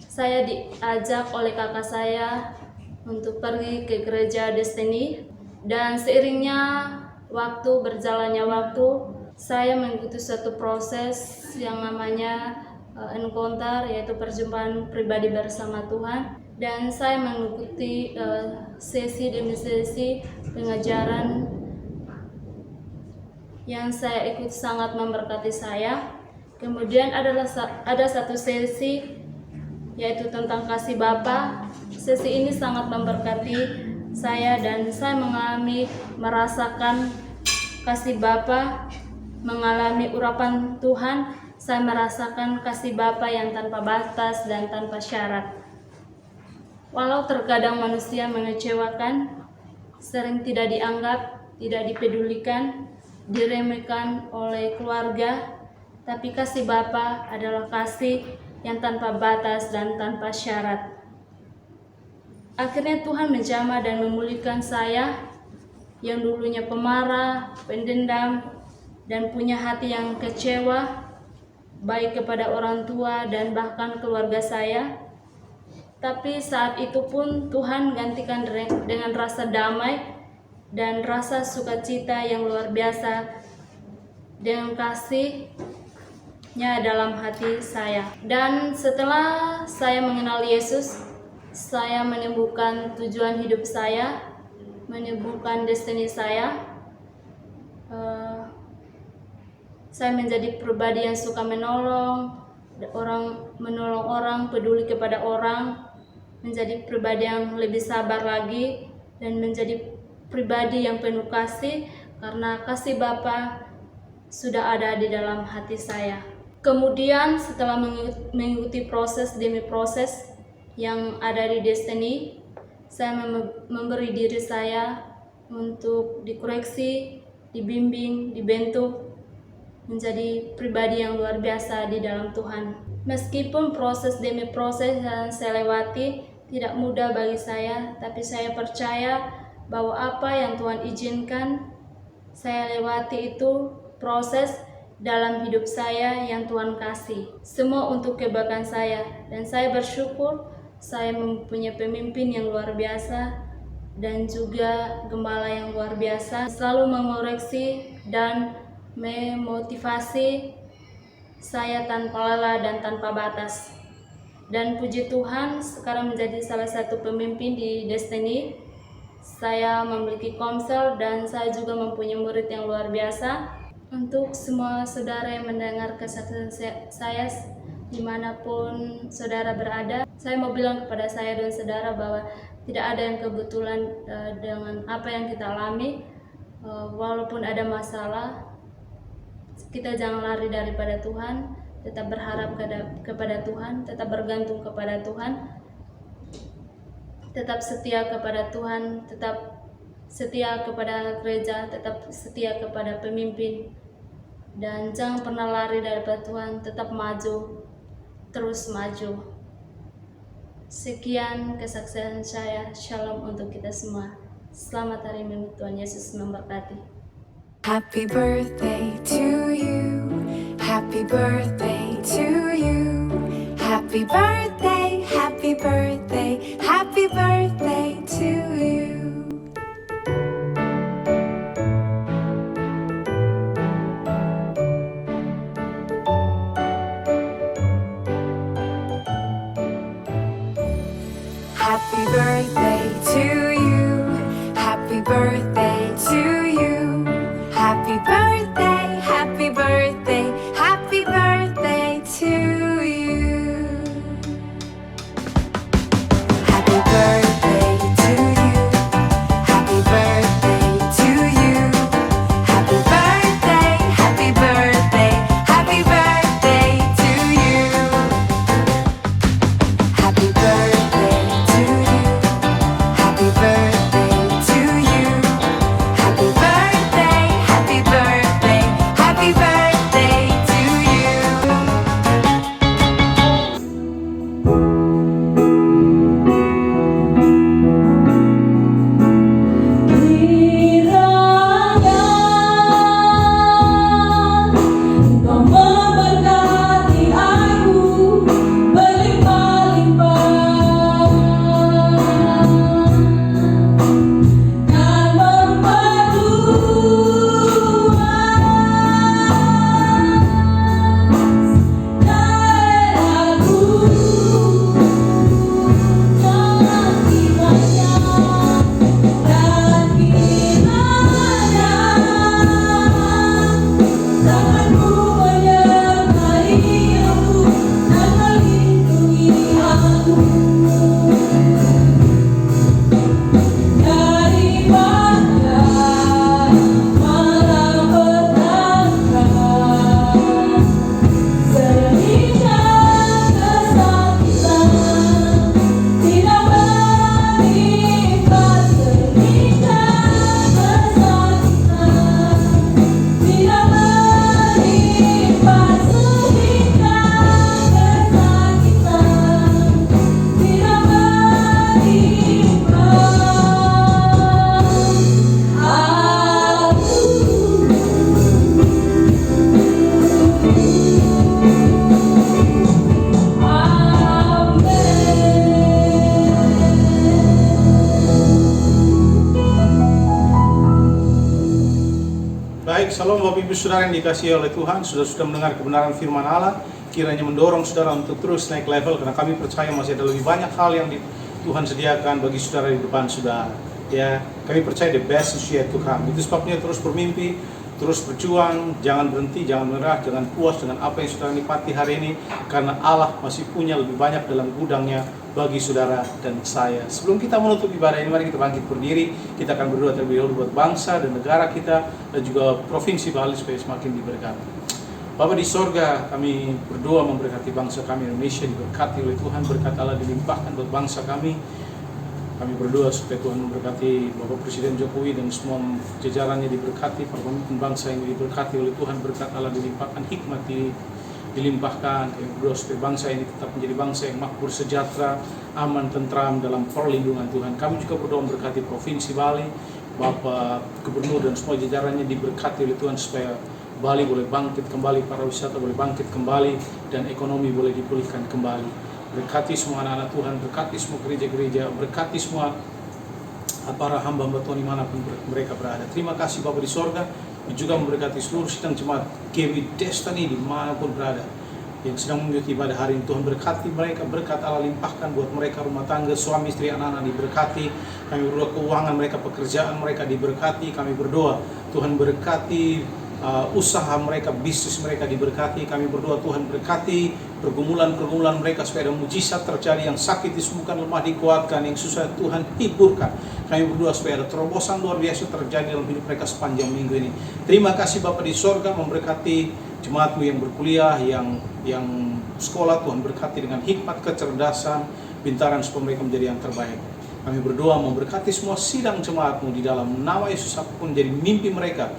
saya diajak oleh kakak saya untuk pergi ke gereja Destiny. Dan seiringnya berjalannya waktu, saya mengikuti suatu proses yang namanya encounter, yaitu perjumpaan pribadi bersama Tuhan. Dan saya mengikuti sesi demi sesi pengajaran yang saya ikut sangat memberkati saya. Kemudian ada satu sesi yaitu tentang kasih Bapa. Sesi ini sangat memberkati saya dan saya merasakan kasih Bapa, mengalami urapan Tuhan. Saya merasakan kasih Bapa yang tanpa batas dan tanpa syarat. Walau terkadang manusia mengecewakan, sering tidak dianggap, tidak dipedulikan, diremehkan oleh keluarga, tapi kasih Bapa adalah kasih yang tanpa batas dan tanpa syarat. Akhirnya Tuhan menjamah dan memulihkan saya yang dulunya pemarah, pendendam, dan punya hati yang kecewa, baik kepada orang tua dan bahkan keluarga saya. Tapi saat itu pun Tuhan gantikan dengan rasa damai dan rasa sukacita yang luar biasa dengan kasih-Nya dalam hati saya. Dan setelah saya mengenal Yesus, saya menemukan tujuan hidup saya, menemukan destiny saya. Saya menjadi pribadi yang suka menolong orang, peduli kepada orang, menjadi pribadi yang lebih sabar lagi, dan menjadi pribadi yang penuh kasih karena kasih Bapa sudah ada di dalam hati saya. Kemudian setelah mengikuti proses demi proses yang ada di Destiny, saya memberi diri saya untuk dikoreksi, dibimbing, dibentuk menjadi pribadi yang luar biasa di dalam Tuhan. Meskipun proses demi proses yang saya lewati tidak mudah bagi saya, tapi saya percaya bahwa apa yang Tuhan izinkan saya lewati itu proses dalam hidup saya yang Tuhan kasih. Semua untuk kebaikan saya, dan saya bersyukur saya mempunyai pemimpin yang luar biasa dan juga gembala yang luar biasa, selalu mengoreksi dan memotivasi saya tanpa lelah dan tanpa batas. Dan puji Tuhan, sekarang menjadi salah satu pemimpin di Destiny. Saya memiliki komsel dan saya juga mempunyai murid yang luar biasa. Untuk semua saudara yang mendengar kesaksian saya dimanapun saudara berada, saya mau bilang kepada saya dan saudara bahwa tidak ada yang kebetulan dengan apa yang kita alami. Walaupun ada masalah, kita jangan lari daripada Tuhan, tetap berharap kepada Tuhan, tetap bergantung kepada Tuhan, tetap setia kepada Tuhan, tetap setia kepada gereja, tetap setia kepada pemimpin, dan jangan pernah lari daripada Tuhan, tetap maju, terus maju. Sekian kesaksian saya. Shalom untuk kita semua. Selamat hari Minggu, Tuhan Yesus memberkati. Happy birthday to you. Happy birthday to you. Happy birthday, happy birthday, happy birthday to you. Happy birthday to you. Happy birthday to you. Happy birthday, happy birthday, happy birthday to you. Happy birthday to you. Happy birthday to you. Happy birthday, happy birthday, happy birthday to you. Happy birthday to you. Happy birthday to you. Happy birthday, happy birthday, happy birthday to you. Kiranya Engkau memberkati aku berlimpah-limpah dan memperluas daerahku dengan firman-Nya. Dan kiranya tanganmu menyertai aku dan melindungi aku daripada malapetaka, sehingga kesakitan tidak menimpa, sehingga kesakitan tidak menimpa, sehingga kesakitan tidak menimpa Baik, salam Bapak Ibu Saudara yang dikasihi oleh Tuhan. Sudah mendengar kebenaran firman Allah, kiranya mendorong saudara untuk terus naik level, karena kami percaya masih ada lebih banyak hal yang Tuhan sediakan bagi saudara di depan saudara. Ya, kami percaya the best is yet to come. Itu sebabnya terus bermimpi, terus berjuang, jangan berhenti, jangan menyerah, jangan puas dengan apa yang saudara nikmati hari ini, karena Allah masih punya lebih banyak dalam gudangnya bagi saudara dan saya. Sebelum kita menutup ibadah ini, mari kita bangkit berdiri. Kita akan berdoa terlebih dahulu buat bangsa dan negara kita dan juga provinsi Bali supaya semakin diberkati. Bapa di sorga, kami berdoa memberkati bangsa kami Indonesia, diberkati oleh Tuhan, berkat Allah dilimpahkan buat bangsa kami. Kami berdoa supaya Tuhan memberkati Bapak Presiden Jokowi dan semua jajarannya diberkati, para pemimpin bangsa yang diberkati oleh Tuhan, berkat Allah dilimpahkan, hikmat dilimpahkan. Kami berdoa supaya bangsa ini tetap menjadi bangsa yang makmur, sejahtera, aman, tentram dalam perlindungan Tuhan. Kami juga berdoa memberkati Provinsi Bali, Bapak Gubernur dan semua jajarannya diberkati oleh Tuhan supaya Bali boleh bangkit kembali, para wisata boleh bangkit kembali, dan ekonomi boleh dipulihkan kembali. Berkati semua anak-anak Tuhan, berkati semua gereja-gereja, berkati semua para hamba-hamba Tuhan dimanapun mereka berada. Terima kasih Bapa di sorga, juga memberkati seluruh sidang jemaat GW Destiny dimanapun berada, yang sedang mengikuti ibadah hari ini. Tuhan berkati mereka, berkat Allah limpahkan buat mereka, rumah tangga, suami, istri, anak-anak diberkati. Kami berdoa keuangan mereka, pekerjaan mereka diberkati. Kami berdoa Tuhan berkati usaha mereka, bisnis mereka diberkati. Kami berdoa Tuhan berkati pergumulan-pergumulan mereka supaya ada mujizat terjadi, yang sakit disembuhkan, lemah dikuatkan, yang susah Tuhan hiburkan. Kami berdoa supaya ada terobosan luar biasa terjadi dalam hidup mereka sepanjang minggu ini. Terima kasih Bapa di sorga, memberkati jemaatmu yang berkuliah, yang sekolah. Tuhan berkati dengan hikmat, kecerdasan, pintaran supaya mereka menjadi yang terbaik. Kami berdoa memberkati semua sidang jemaatmu di dalam nama Yesus, apapun jadi mimpi mereka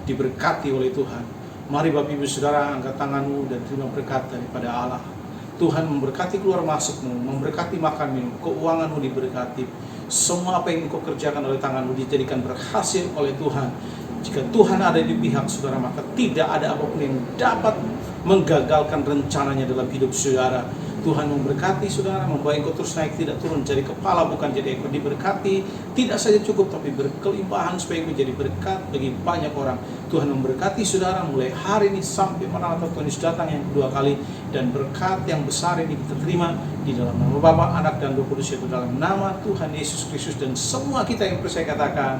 diberkati oleh Tuhan. Mari Bapak Ibu Saudara, angkat tanganmu dan terima berkat daripada Allah. Tuhan memberkati keluar masukmu, memberkati makan minum, keuanganmu diberkati. Semua apa yang engkau kerjakan oleh tanganmu dijadikan berhasil oleh Tuhan. Jika Tuhan ada di pihak saudara, maka tidak ada apapun yang dapat menggagalkan rencananya dalam hidup saudara. Tuhan memberkati saudara, membawa engkau terus naik tidak turun, jadi kepala bukan jadi ekor. Diberkati tidak saja cukup, tapi berkelimpahan supaya engkau jadi berkat bagi banyak orang. Tuhan memberkati saudara mulai hari ini sampai Maranatha Tuhan Yesus datang yang kedua kali, dan berkat yang besar ini kita terima di dalam nama Bapa, Anak, dan Roh Kudus, yaitu dalam nama Tuhan Yesus Kristus, dan semua kita yang percaya katakan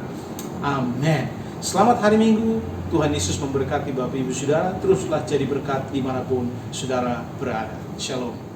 amin. Selamat hari Minggu. Tuhan Yesus memberkati Bapak Ibu Saudara. Teruslah jadi berkat dimanapun saudara berada. Shalom.